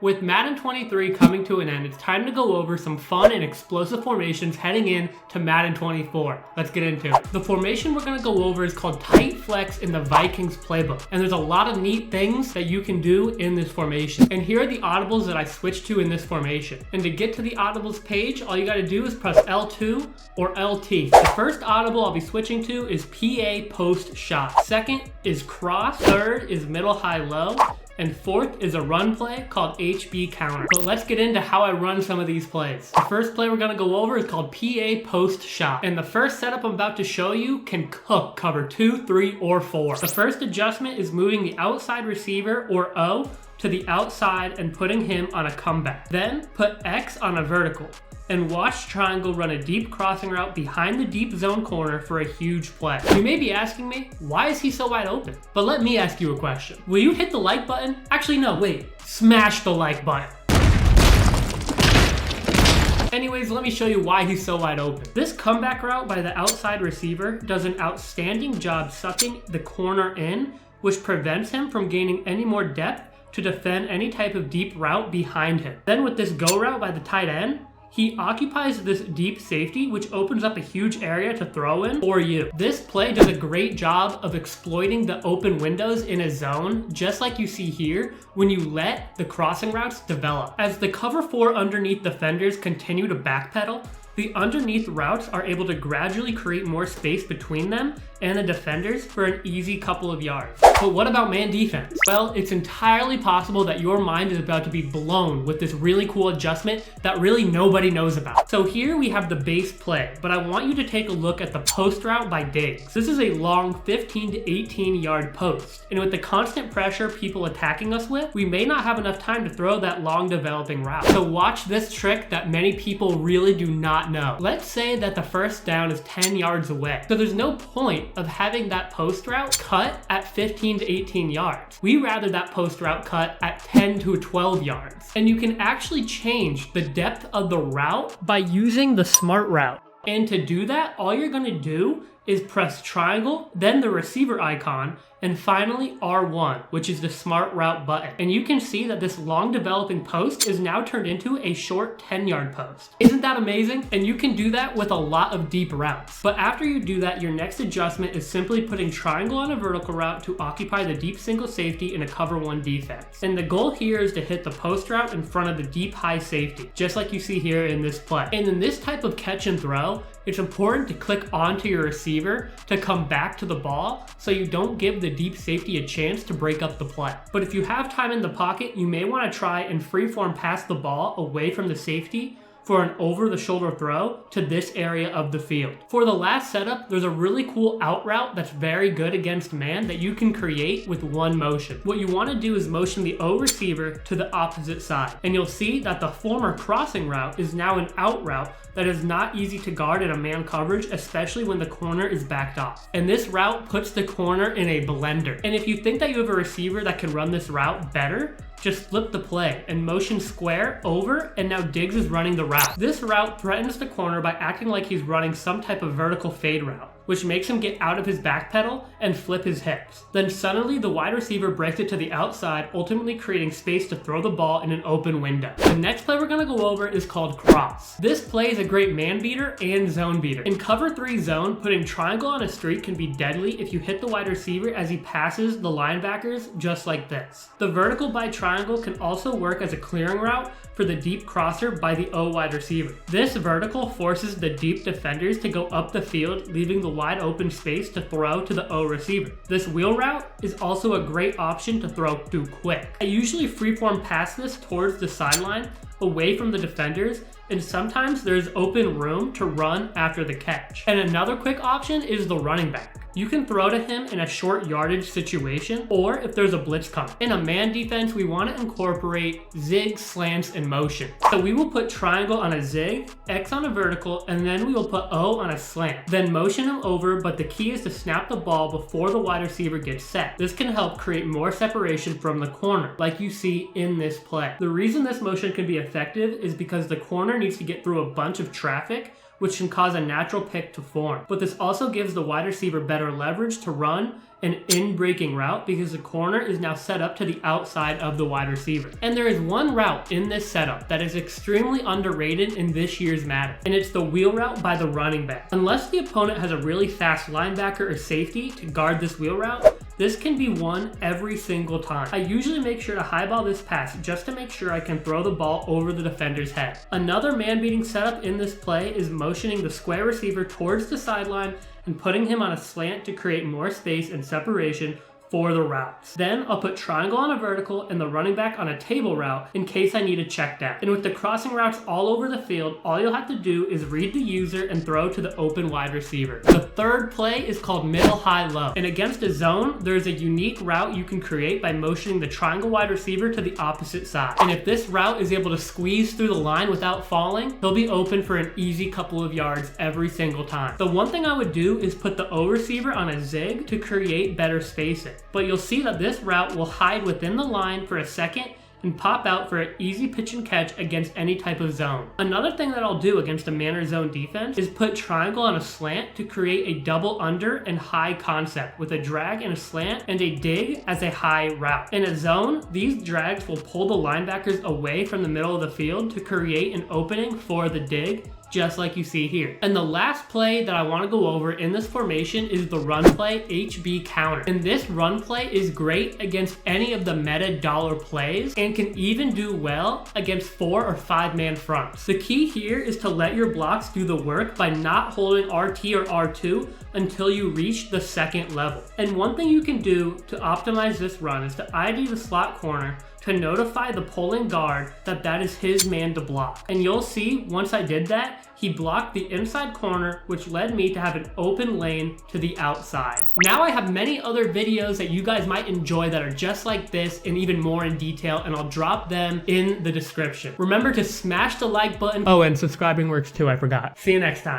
With Madden 23 coming to an end, it's time to go over some fun and explosive formations heading in to Madden 24. Let's get into it. The formation we're going to go over is called tight flex in the Vikings playbook. And there's a lot of neat things that you can do in this formation. And here are the audibles that I switched to in this formation. And to get to the audibles page, all you got to do is press L2 or LT. The first audible I'll be switching to is PA post shot. Second is cross. Third is middle high low. And fourth is a run play called HB counter. But let's get into how I run some of these plays. The first play we're gonna go over is called PA post shot. And the first setup I'm about to show you can cook cover 2, 3, or 4. The first adjustment is moving the outside receiver, or O, to the outside and putting him on a comeback. Then put X on a vertical. And watch triangle run a deep crossing route behind the deep zone corner for a huge play. You may be asking me, why is he so wide open? But let me ask you a question. Will you hit the like button? Actually, no, wait. Smash the like button. Anyways, let me show you why he's so wide open. This comeback route by the outside receiver does an outstanding job sucking the corner in, which prevents him from gaining any more depth to defend any type of deep route behind him. Then with this go route by the tight end, he occupies this deep safety, which opens up a huge area to throw in for you. This play does a great job of exploiting the open windows in a zone, just like you see here, when you let the crossing routes develop. As the cover 4 underneath defenders continue to backpedal, the underneath routes are able to gradually create more space between them and the defenders for an easy couple of yards. But what about man defense? Well, it's entirely possible that your mind is about to be blown with this really cool adjustment that really nobody knows about. So here we have the base play, but I want you to take a look at the post route by Diggs. This is a long 15 to 18 yard post. And with the constant pressure people attacking us with, we may not have enough time to throw that long developing route. So watch this trick that many people really do not know. Let's say that the first down is 10 yards away. So there's no point of having that post route cut at 15 to 18 yards. We rather that post route cut at 10 to 12 yards. And you can actually change the depth of the route by using the smart route. And to do that, all you're gonna do is press triangle, then the receiver icon, and finally R1, which is the smart route button. And you can see that this long developing post is now turned into a short 10-yard post. Isn't that amazing? And you can do that with a lot of deep routes. But after you do that, your next adjustment is simply putting triangle on a vertical route to occupy the deep single safety in a cover 1 defense. And the goal here is to hit the post route in front of the deep high safety, just like you see here in this play. And in this type of catch and throw, it's important to click onto your receiver to come back to the ball so you don't give the deep safety a chance to break up the play. But if you have time in the pocket, you may want to try and freeform pass the ball away from the safety for an over-the-shoulder throw to this area of the field. For the last setup, there's a really cool out route that's very good against man that you can create with one motion. What you want to do is motion the O receiver to the opposite side, and you'll see that the former crossing route is now an out route that is not easy to guard in a man coverage, especially when the corner is backed off. And this route puts the corner in a blender. And if you think that you have a receiver that can run this route better, just flip the play and motion square over, and now Diggs is running the route. This route threatens the corner by acting like he's running some type of vertical fade route, which makes him get out of his back pedal and flip his hips. Then suddenly the wide receiver breaks it to the outside, ultimately creating space to throw the ball in an open window. The next play we're gonna go over is called cross. This play is a great man beater and zone beater. In cover 3 zone, putting triangle on a streak can be deadly if you hit the wide receiver as he passes the linebackers just like this. The vertical by triangle can also work as a clearing route for the deep crosser by the O wide receiver. This vertical forces the deep defenders to go up the field, leaving the wide open space to throw to the O receiver. This wheel route is also a great option to throw through quick. I usually freeform pass this towards the sideline, away from the defenders, and sometimes there's open room to run after the catch. And another quick option is the running back. You can throw to him in a short yardage situation, or if there's a blitz coming. In a man defense, we want to incorporate zigs, slants, and motion. So we will put triangle on a zig, X on a vertical, and then we will put O on a slant. Then motion him over, but the key is to snap the ball before the wide receiver gets set. This can help create more separation from the corner, like you see in this play. The reason this motion can be effective is because the corner needs to get through a bunch of traffic which can cause a natural pick to form. But this also gives the wide receiver better leverage to run an in-breaking route because the corner is now set up to the outside of the wide receiver. And there is one route in this setup that is extremely underrated in this year's Madden, and it's the wheel route by the running back. Unless the opponent has a really fast linebacker or safety to guard this wheel route, this can be won every single time. I usually make sure to highball this pass just to make sure I can throw the ball over the defender's head. Another man-beating setup in this play is motioning the square receiver towards the sideline and putting him on a slant to create more space and separation for the routes. Then I'll put triangle on a vertical and the running back on a table route in case I need a check down. And with the crossing routes all over the field, all you'll have to do is read the user and throw to the open wide receiver. The third play is called middle, high, low. And against a zone, there's a unique route you can create by motioning the triangle wide receiver to the opposite side. And if this route is able to squeeze through the line without falling, he'll be open for an easy couple of yards every single time. The one thing I would do is put the O receiver on a zig to create better spacing. But you'll see that this route will hide within the line for a second and pop out for an easy pitch and catch against any type of zone. Another thing that I'll do against a man or zone defense is put triangle on a slant to create a double under and high concept with a drag and a slant and a dig as a high route. In a zone, these drags will pull the linebackers away from the middle of the field to create an opening for the dig, just like you see here. And the last play that I want to go over in this formation is the run play HB counter. And this run play is great against any of the meta dollar plays and can even do well against 4 or 5 man fronts. The key here is to let your blocks do the work by not holding RT or R2 until you reach the second level. And one thing you can do to optimize this run is to ID the slot corner to notify the pulling guard that that is his man to block. And you'll see once I did that, he blocked the inside corner, which led me to have an open lane to the outside. Now I have many other videos that you guys might enjoy that are just like this and even more in detail, and I'll drop them in the description. Remember to smash the like button. Oh, and subscribing works too, I forgot. See you next time.